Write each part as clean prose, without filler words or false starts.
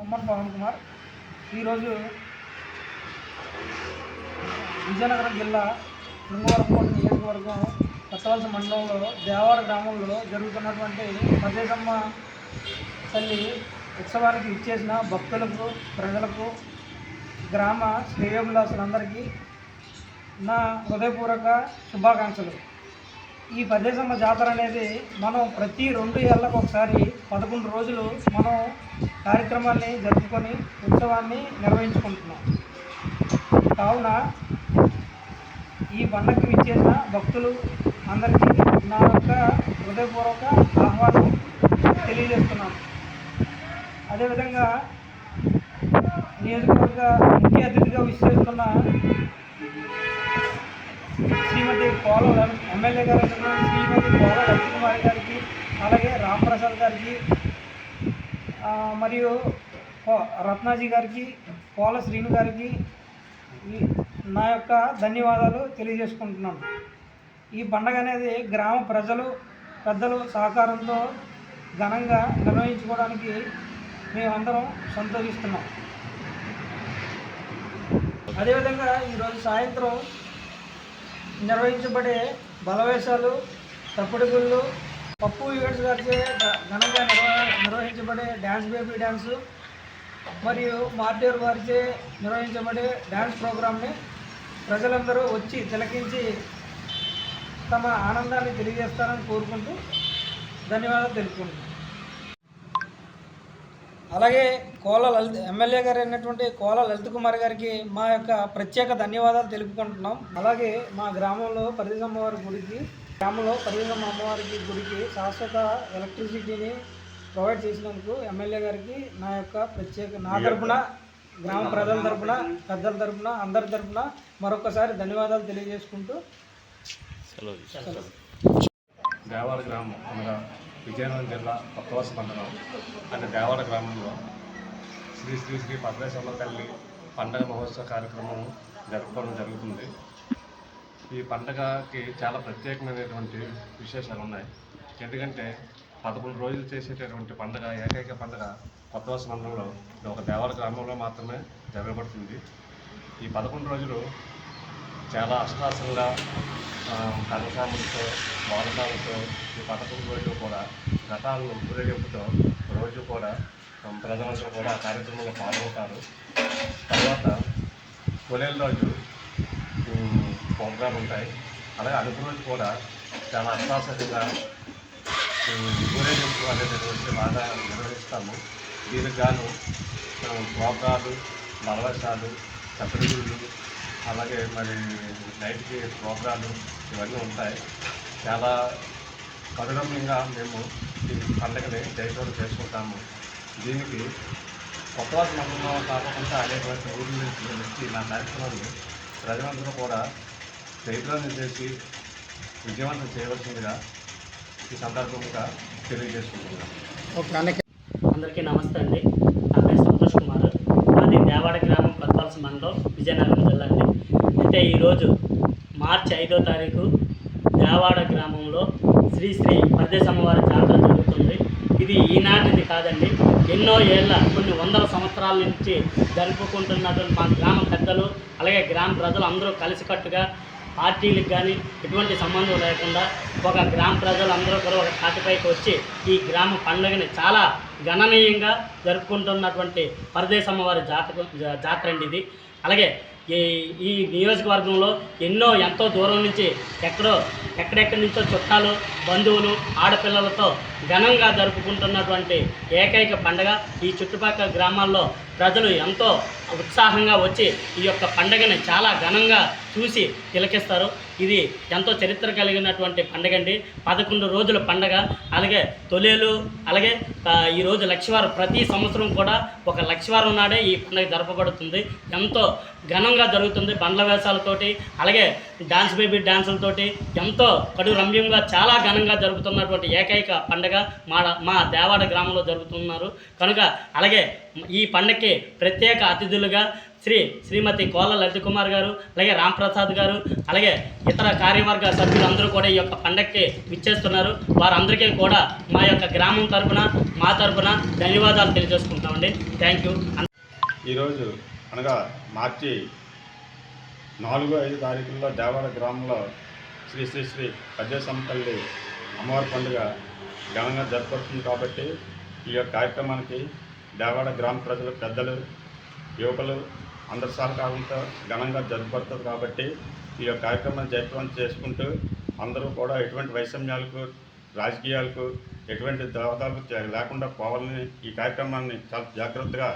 కుమ్మన్ పవన్ కుమార్. ఈరోజు విజయనగరం జిల్లా శృంగవరపుకోట నియోజకవర్గం కొత్తవలస మండలంలో దేవాడ గ్రామంలో జరుగుతున్నటువంటి పద్దేశమ్మ తల్లి ఉత్సవానికి ఇచ్చేసిన భక్తులకు, ప్రజలకు, గ్రామ శ్రేయోభిలాసులందరికీ నా హృదయపూర్వక శుభాకాంక్షలు. ఈ పద్దేశమ్మ జాతర అనేది మనం ప్రతి 2 ఏళ్ళకు ఒకసారి 11 రోజులు మనం కార్యక్రమాన్ని జరుపుకొని ఉత్సవాన్ని నిర్వహించుకుంటున్నాం. కావున ఈ పండగకి ఇచ్చేసిన భక్తులు అందరికీ నా యొక్క హృదయపూర్వక ఆహ్వానం తెలియజేస్తున్నాను. అదేవిధంగా నియోజకవర్గ ముఖ్య అతిథిగా విచ్చేస్తున్న శ్రీమతి కోల ఎమ్మెల్యే గారు శ్రీమతి కోల లలిత కుమారి గారికి, అలాగే రాంప్రసాద్ గారికి, మరియు రత్నాజీ గారికి, కోల శ్రీను గారికి నా యొక్క ధన్యవాదాలు తెలియజేసుకుంటున్నాను. ఈ పండగ అనేది గ్రామ ప్రజలు, పెద్దలు సహకారంతో ఘనంగా నిర్వహించుకోవడానికి మేమందరం సంతోషిస్తున్నాం. అదేవిధంగా ఈరోజు సాయంత్రం నిర్వహించబడే బలవేశాలు, తప్పుడుగుళ్ళు, పప్పు ఈవెంట్స్ గారిచే ఘనంగా నిర్వహించబడే డ్యాన్స్ బేబీ డ్యాన్సు మరియు మార్టేర్ వారిచే నిర్వహించబడే డ్యాన్స్ ప్రోగ్రామ్ని ప్రజలందరూ వచ్చి తిలకించి తమ ఆనందాన్ని తెలియజేస్తారని కోరుకుంటూ ధన్యవాదాలు తెలుపుకుంటున్నాను. అలాగే ఎమ్మెల్యే గారు అయినటువంటి కోల లలిత కుమార్ గారికి మా యొక్క ప్రత్యేక ధన్యవాదాలు తెలుపుకుంటున్నాం. అలాగే మా గ్రామంలో పరిదేశమ్మ అమ్మవారికి గుడికి శాశ్వత ఎలక్ట్రిసిటీని ప్రొవైడ్ చేసినందుకు ఎమ్మెల్యే గారికి నా యొక్క నా తరపున, గ్రామ ప్రజల తరపున, పెద్దల తరపున, అందరి తరపున మరొకసారి ధన్యవాదాలు తెలియజేసుకుంటూ దేవాడ గ్రామం అనగా విజయనగరం జిల్లా కొత్తవలస మండలం అంటే దేవాడ గ్రామంలో శ్రీ శ్రీ శ్రీ పద్దేశమ్మ తల్లి పండగ మహోత్సవ కార్యక్రమం జరుపుకోవడం జరుగుతుంది. ఈ పండగకి చాలా ప్రత్యేకమైనటువంటి విశేషాలు ఉన్నాయి. ఎందుకంటే 11 రోజులు చేసేటటువంటి పండగ, ఏకైక పండగ కొత్తవలస మండలంలో ఒక దేవాడ గ్రామంలో మాత్రమే జరగబడుతుంది. ఈ 11 రోజులు చాలా అష్టాసంగా కనసాములతో, వారసాలతో ఈ 11 రోజులు కూడా రథాలను ఊరేగింపుతో రోజు కూడా ప్రజలందరూ కూడా ఆ కార్యక్రమంలో పాల్గొంటారు. తర్వాత కొలేల రోజు ప్రోగ్రాం ఉంటాయి. అలాగే అడుగు రోజు కూడా చాలా అష్టాసంగా ఊరేగింపు అనేటటువంటి బాగా నిర్వహిస్తాము. దీనికి గాను ప్రోగ్రాలు, బలవశాలు, తప్పిడుగుళ్ళు, అలాగే మరి నైట్కి ప్రోగ్రాలు ఇవన్నీ ఉంటాయి. చాలా కరుణంగా మేము ఈ పండుగని జయప్రదం చేసుకుంటాము. దీనికి కొత్తవలస మండలంలో కాకుండా అనేకమైన ఊళ్ళ నుంచి వచ్చి నా కార్యక్రమాన్ని ప్రజలందరూ కూడా జయప్రదం చేసి విజయవంతం చేయవలసిందిగా ఈ సందర్భంగా తెలియజేసుకుంటున్నాను. అందరికీ నమస్తే అండి. నా పేరు సంతోష్ కుమార్. అది దేవాడ గ్రామం కొత్తవలస మండలం విజయనగరం జిల్లా అండి. అయితే ఈరోజు మార్చి 5వ తారీఖు దేవాడ గ్రామంలో శ్రీ శ్రీ పద్దేశమ్మ వారి జాతర జరుగుతుంది. ఇది ఈనాటిది కాదండి, ఎన్నో ఏళ్ళ, కొన్ని వందల సంవత్సరాల నుంచి జరుపుకుంటున్నటువంటి మా గ్రామ పెద్దలు, అలాగే గ్రామ ప్రజలు అందరూ కలిసికట్టుగా, పార్టీలకు కానీ ఎటువంటి సంబంధం లేకుండా ఒక గ్రామ ప్రజలు అందరూ కూడా ఒక తాటిపైకి వచ్చి ఈ గ్రామ పండుగని చాలా గణనీయంగా జరుపుకుంటున్నటువంటి పరదేశమ్మ వారి జాతర అండి ఇది. అలాగే ఈ నియోజకవర్గంలో ఎంతో దూరం నుంచి ఎక్కడెక్కడి నుంచో చుట్టాలు, బంధువులు, ఆడపిల్లలతో ఘనంగా జరుపుకుంటున్నటువంటి ఏకైక పండుగ. ఈ చుట్టుపక్కల గ్రామాల్లో ప్రజలు ఎంతో ఉత్సాహంగా వచ్చి ఈ యొక్క పండుగని చాలా ఘనంగా చూసి తిలకిస్తారు. ఇది ఎంతో చరిత్ర కలిగినటువంటి పండుగ అండి. 11 రోజుల పండుగ. అలాగే తొలేలు, అలాగే ఈరోజు లక్షవారం, ప్రతి సంవత్సరం కూడా ఒక లక్షవారం నాడే ఈ పండుగ జరపబడుతుంది. ఎంతో ఘనంగా జరుగుతుంది. బండ్ల వేషాలతోటి, అలాగే డాన్స్ బేబీ డాన్సులతోటి ఎంతో కడు రమ్యంగా చాలా ఘనంగా జరుపుతున్నటువంటి ఏకైక పండగ మా దేవాడ గ్రామంలో జరుపుతున్నారు కనుక అలాగే ఈ పండగకి ప్రత్యేక అతిథులుగా శ్రీమతి కోళ్ళ లలిత కుమార్ గారు, అలాగే రాంప్రసాద్ గారు, అలాగే ఇతర కార్యవర్గ సభ్యులందరూ కూడా ఈ యొక్క పండగకి విచ్చేస్తున్నారు. వారందరికీ కూడా మా యొక్క గ్రామం తరపున మా తరపున ధన్యవాదాలు తెలియజేసుకుంటామండి. Thank you. ఈరోజు అనగా మార్చి 4-5 తారీఖుల్లో దేవాడ గ్రామంలో శ్రీ శ్రీ శ్రీ పద్మేశ్వరమ్మ తల్లి అమ్మవారి పండుగ ఘనంగా జరుపుతుంది కాబట్టి ఈ యొక్క కార్యక్రమానికి దేవాడ గ్రామ ప్రజలు, పెద్దలు, యువకులు అందరి సహకారంతో ఘనంగా జరుపుబడుతుంది కాబట్టి ఈ యొక్క కార్యక్రమాన్ని జయప్రదం చేసుకుంటూ అందరూ కూడా ఎటువంటి వైషమ్యాలకు, రాజకీయాలకు, ఎటువంటి దోహదాలకు లేకుండా పోవాలని ఈ కార్యక్రమాన్ని చాలా జాగ్రత్తగా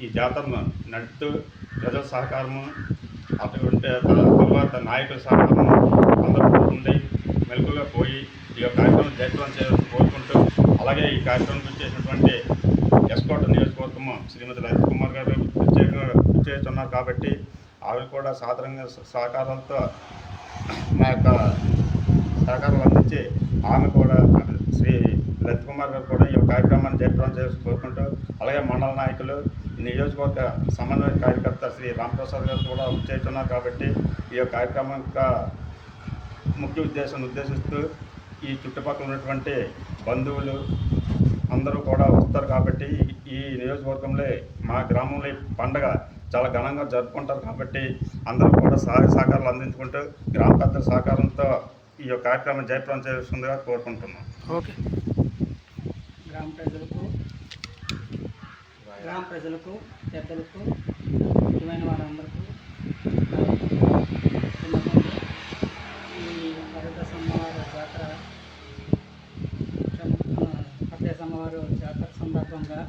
ఈ జాతరను నడుపుతూ ప్రజల సహకారము అటువంటి తర్వాత నాయకుల సహకారము అందరూ ఉండి మెలకుగా పోయి ఈ యొక్క కార్యక్రమం జయప్రదం చేయాలని కోరుకుంటూ అలాగే ఈ కార్యక్రమం చేసినటువంటి ఎస్కోట నియోజకవర్గము శ్రీమతి లలిత కుమార్ గారు ప్రత్యేకంగా చేస్తున్నారు కాబట్టి ఆవిడ కూడా సాధారణంగా సహకారాలతో మా యొక్క సహకారాలు అందించి ఆమె కూడా శ్రీ లలిత కుమార్ గారు కూడా ఈ కార్యక్రమాన్ని జయప్రదం చేసి కోరుకుంటూ అలాగే మండల నాయకులు, నియోజకవర్గ సమన్వయ కార్యకర్త శ్రీ రాంప్రసాద్ గారు కూడా చేస్తున్నారు కాబట్టి ఈ కార్యక్రమం యొక్క ముఖ్య ఉద్దేశిస్తూ ఈ చుట్టుపక్కల ఉన్నటువంటి బంధువులు అందరూ కూడా వస్తారు కాబట్టి ఈ నియోజకవర్గంలో మా గ్రామంలో పండగ చాలా ఘనంగా జరుపుకుంటారు కాబట్టి అందరూ కూడా సహాయ సహకారాలు అందించుకుంటూ గ్రామ పెద్దల సహకారంతో ఈ కార్యక్రమం జయప్రదం చేస్తుందిగా కోరుకుంటున్నాం. ఓకే. గ్రామ ప్రజలకు పెద్దలకు ముఖ్యమైన వారందరికీ ఈ పద్మేశ్వరమ్మ జాతర పద్మేశ్వరమ్మ జాతర సందర్భంగా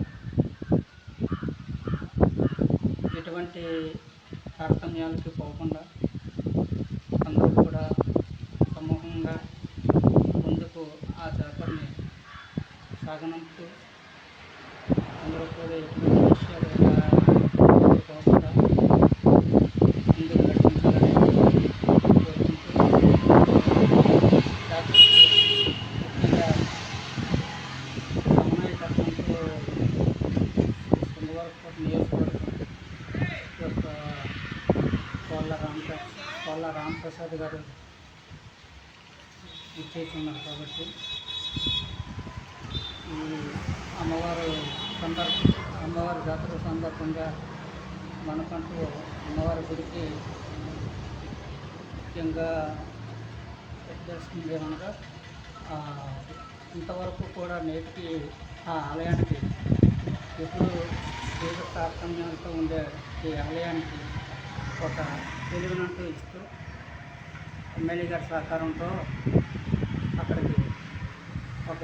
ఎటువంటి తారతమ్యాలకి పోకుండా అందరూ కూడా సమూహంగా ముందుకు ఆ జాతరని సాగనంపుతూ అందరూ కూడా ఎటువంటి విషయాలు పోకుండా ముందుకు నడిపించాలని కోరుకుంటూ ముఖ్యంగా సమన్వయకర్తలతో సుందరకోట నియోజకవర్గం యొక్క కోళ్ళ రాంప్రసాద్ గారు ఇచ్చేస్తున్నారు కాబట్టి ఈ అమ్మవారి జాతర సందర్భంగా మనకంటూ అమ్మవారి గుడికి ముఖ్యంగా తెలుస్తుంది ఏమనగా ఇంతవరకు కూడా నేటికి ఆ ఆలయానికి ఎప్పుడు ఏదో తారతమ్యాలతో ఉండే ఈ ఆలయానికి ఒక వెలుగునంటూ ఇస్తూ ఎమ్మెల్యే గారి సహకారంతో అక్కడికి ఒక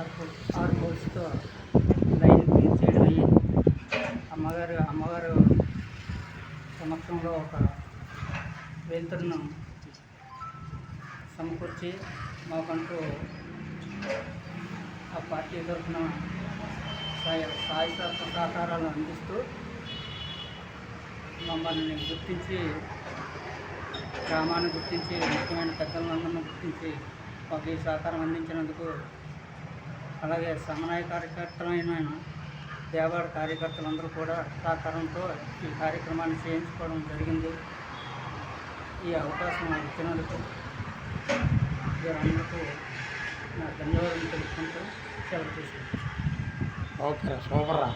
6 కోర్సుతో లైన్ క్లియర్ చేయడం అయ్యింది. అమ్మగారు సమక్షంలో ఒక వెలుతురును సమకూర్చి మాకంటూ ఆ పార్టీ తరఫున సాయ సహకారాలను అందిస్తూ మమ్మల్ని గుర్తించి, గ్రామాన్ని గుర్తించి, ముఖ్యమైన పెద్దలందరినీ గుర్తించి మాకు ఈ సహకారం అందించినందుకు, అలాగే సమన్వయ కార్యకర్తలైన దేవాడ కార్యకర్తలందరూ కూడా సహకారంతో ఈ కార్యక్రమాన్ని చేయించుకోవడం జరిగింది. ఈ అవకాశం ఇచ్చినందుకు వీరందరికీ నా ధన్యవాదాలు తెలుపుకుంటూ సెలవు తీసుకుంటాను. ఓకే, సూపర్ రా.